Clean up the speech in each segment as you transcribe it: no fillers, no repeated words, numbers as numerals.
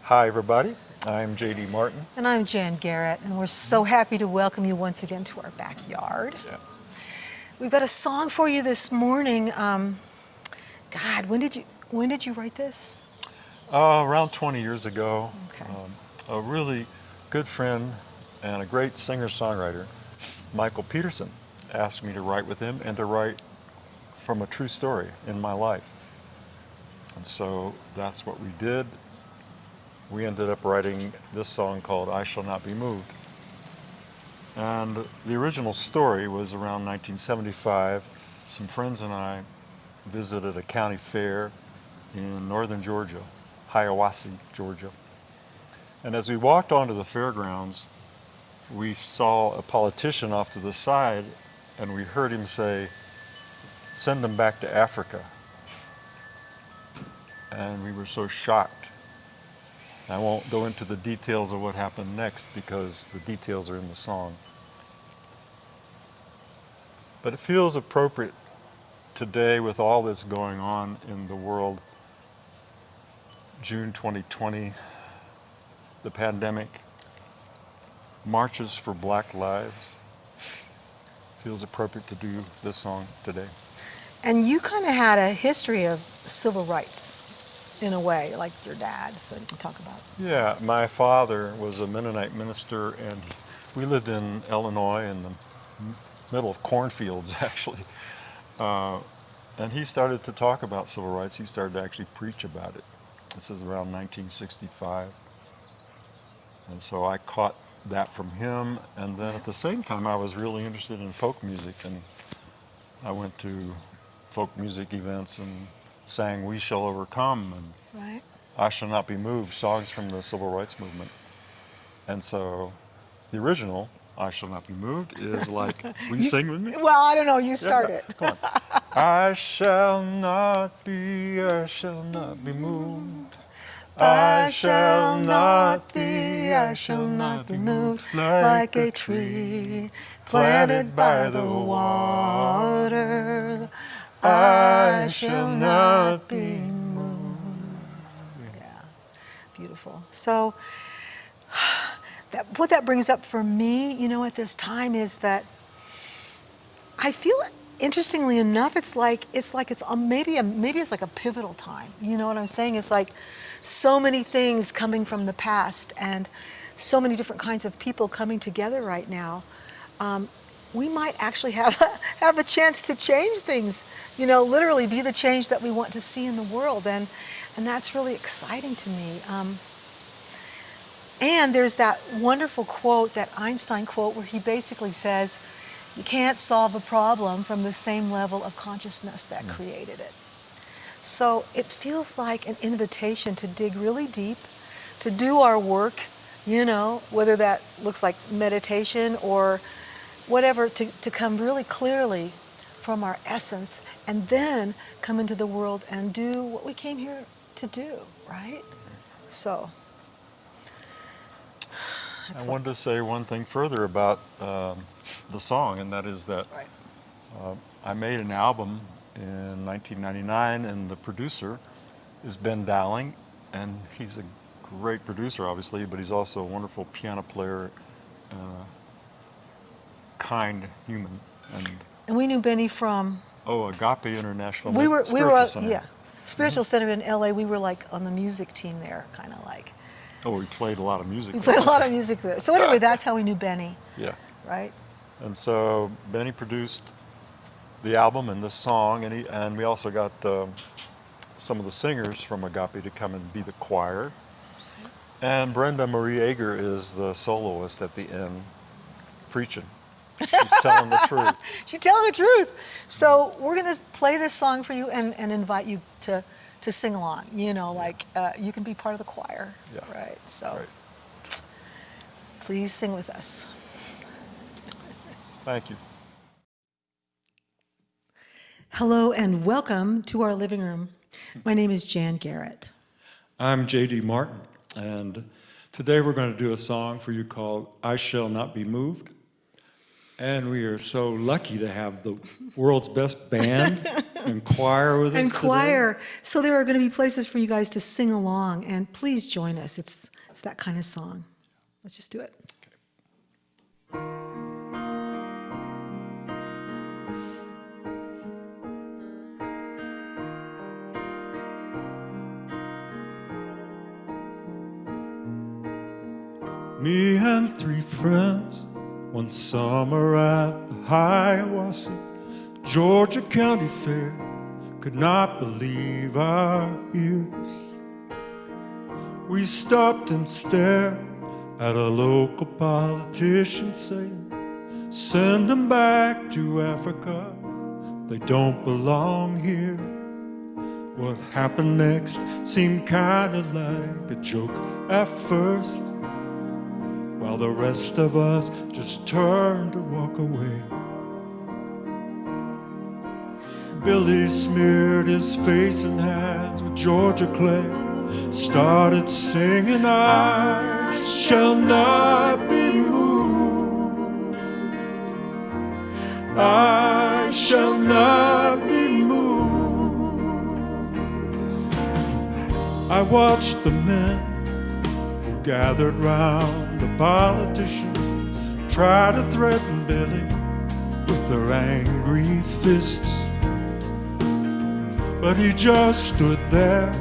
Hi, everybody. I'm JD Martin. And I'm Jan Garrett, and we're so happy to welcome you once again to our backyard. Yeah. We've got a song for you this morning. God, when did you write this? Around 20 years ago, Okay. a really good friend and a great singer-songwriter, Michael Peterson, asked me to write with him and to write from a true story in my life. And so that's what we did. We ended up writing this song called I Shall Not Be Moved. And the original story was around 1975. Some friends and I visited a county fair in northern Georgia, Hiawassee, Georgia. And as we walked onto the fairgrounds, we saw a politician off to the side, and we heard him say, "Send them back to Africa." And we were so shocked. I won't go into the details of what happened next because the details are in the song. But it feels appropriate today with all this going on in the world. June 2020, the pandemic, marches for Black lives. Feels appropriate to do this song today. And you kind of had a history of civil rights in a way, like your dad, so you can talk about it. Yeah, my father was a Mennonite minister, and we lived in Illinois in the middle of cornfields, actually. And he started to talk about civil rights. He started to actually preach about it. This is around 1965. And so I caught that from him. And then at the same time, I was really interested in folk music. And I went to folk music events and sang We Shall Overcome and Right. I Shall Not Be Moved, songs from the civil rights movement. And so the original, I Shall Not Be Moved, is like, will you sing with me? Well, I don't know, you start Yeah, it. come on. I shall not be moved. I shall not be moved like a tree planted by the water. I shall not be moved. Yeah, beautiful. So what that brings up for me, at this time is that I feel, interestingly enough, it's like it's maybe it's like a pivotal time. You know what I'm saying? It's like so many things coming from the past and so many different kinds of people coming together right now. We might actually have a chance to change things, literally be the change that we want to see in the world, and that's really exciting to me. And there's that wonderful quote, that Einstein quote, where he basically says, you can't solve a problem from the same level of consciousness that created it. So it feels like an invitation to dig really deep, to do our work, whether that looks like meditation or whatever, to come really clearly from our essence and then come into the world and do what we came here to do, right? So I wanted to say one thing further about the song, and that is that right. I made an album in 1999, and the producer is Ben Dowling, and he's a great producer, obviously, but he's also a wonderful piano player, kind human. And we knew Benny from Agape International Spiritual Center. Yeah, Spiritual Center in LA. We were like on the music team there, kind of like. We played a lot of music. We played a lot of music there. So anyway, that's how we knew Benny. Yeah. Right? And so Benny produced the album and this song, and we also got some of the singers from Agape to come and be the choir. And Brenda Marie Ager is the soloist at the end, preaching. She's telling the truth. She's telling the truth. So we're going to play this song for you and invite you to sing along. You can be part of the choir. Yeah. Right? So Right. Please sing with us. Thank you. Hello and welcome to our living room. My name is Jan Garrett. I'm JD Martin, and today we're going to do a song for you called I Shall Not Be Moved. And we are so lucky to have the world's best band and choir with us And choir. today. So there are going to be places for you guys to sing along, and please join us. It's that kind of song. Let's just do it. Me and 3 friends, one summer at the Hiawassee, Georgia County Fair, could not believe our ears. We stopped and stared at a local politician saying, send them back to Africa, they don't belong here. What happened next seemed kinda like a joke at first, while the rest of us just turned to walk away. Billy smeared his face and hands with Georgia clay, started singing, I shall not be moved, I shall not be moved. I watched the men who gathered round the politician try to threaten Billy with their angry fists, but he just stood there.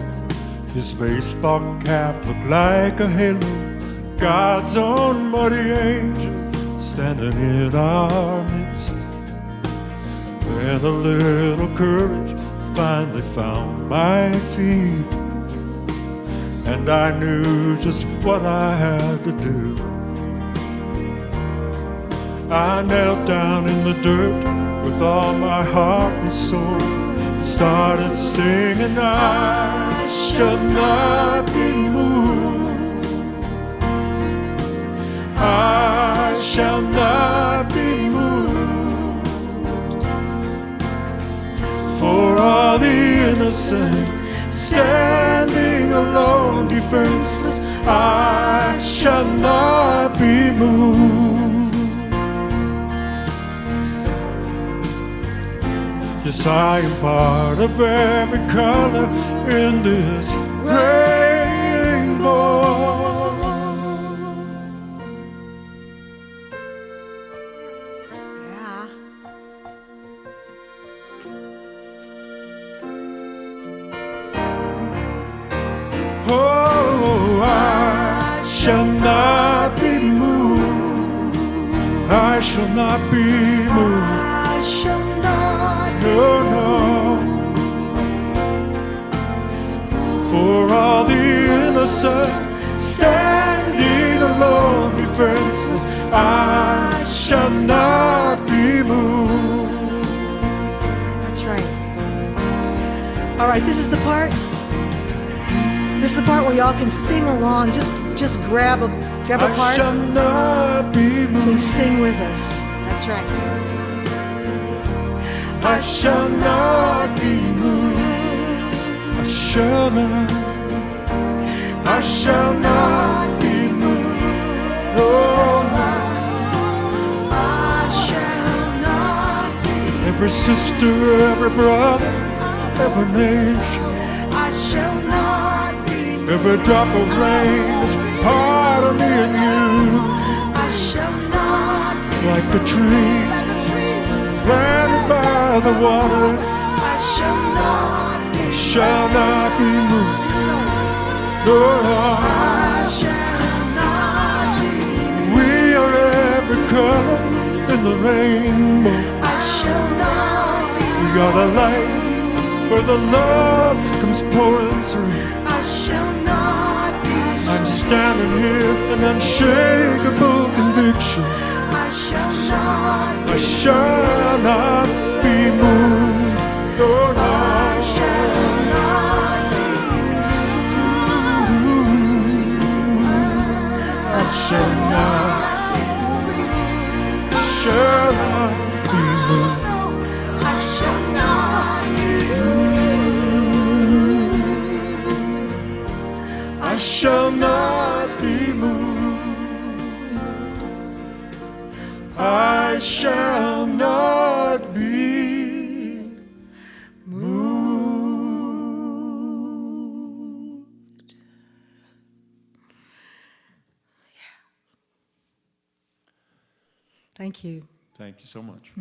His baseball cap looked like a halo, God's own muddy angel standing in our midst. Then a little courage finally found my feet, and I knew just what I had to do. I knelt down in the dirt with all my heart and soul, and started singing, I shall not be moved, I shall not be moved. For all the innocent standing alone, defenseless, I shall not be moved. Yes, I am part of every color in this rainbow. Yeah. Oh, I shall not be moved, I shall not be moved. I shall not be No, no. For all the innocent standing alone, defenseless, I shall not be moved. That's right. All right, this is the part. This is the part where y'all can sing along. Just grab a I part. shall not be moved. Please sing with us. That's right. I shall not be moved. I shall not. I shall not be moved. Oh, I shall not be. every sister, every brother, every nation, I shall not be. every drop of rain is part of me and you. I shall not be. Like a tree planted by the water, I shall not be. I shall not be moved. No, I shall not be. we are every color in the rainbow. I shall not be. We are the light where the love comes pouring through. I shall not be. I'm standing here in unshakable conviction. I shall not be. I shall not be moved. Oh, no. I shall not be. I shall not, shall not be moved. I shall not be. I shall not be moved. I shall not be moved. Thank you. Thank you so much.